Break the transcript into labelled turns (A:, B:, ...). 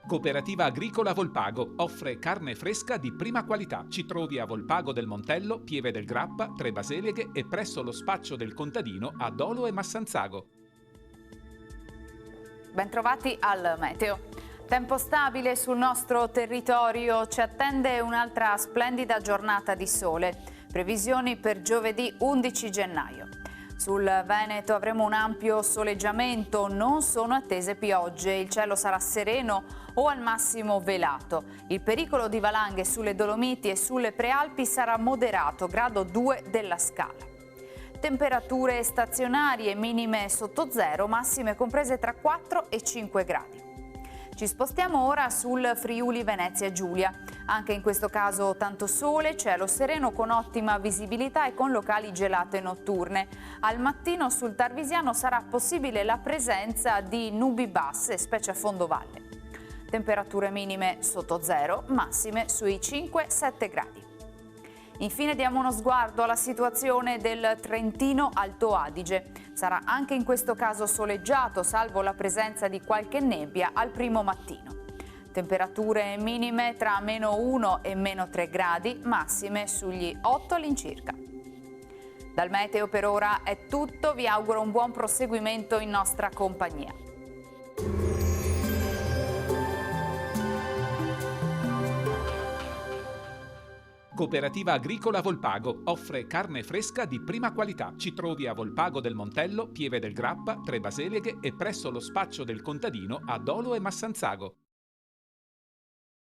A: Cooperativa Agricola Volpago offre carne fresca di prima qualità. Ci trovi a Volpago del Montello, Pieve del Grappa, Tre Baseleghe e presso lo spaccio del contadino a Dolo e Massanzago.
B: Bentrovati al meteo. Tempo stabile sul nostro territorio, ci attende un'altra splendida giornata di sole. Previsioni per giovedì 11 gennaio. Sul Veneto avremo un ampio soleggiamento, non sono attese piogge, il cielo sarà sereno o al massimo velato. Il pericolo di valanghe sulle Dolomiti e sulle Prealpi sarà moderato, grado 2 della scala. Temperature stazionarie minime sotto zero, massime comprese tra 4 e 5 gradi. Ci spostiamo ora sul Friuli Venezia Giulia. Anche in questo caso tanto sole, cielo sereno con ottima visibilità e con locali gelate notturne. Al mattino sul Tarvisiano sarà possibile la presenza di nubi basse, specie a fondovalle. Temperature minime sotto zero, massime sui 5-7 gradi. Infine diamo uno sguardo alla situazione del Trentino Alto Adige. Sarà anche in questo caso soleggiato, salvo la presenza di qualche nebbia al primo mattino. Temperature minime tra -1 e -3 gradi, massime sugli 8 all'incirca. Dal meteo per ora è tutto, vi auguro un buon proseguimento in nostra compagnia.
A: Cooperativa Agricola Volpago offre carne fresca di prima qualità. Ci trovi a Volpago del Montello, Pieve del Grappa, Tre Baseleghe e presso lo spaccio del contadino a Dolo e Massanzago.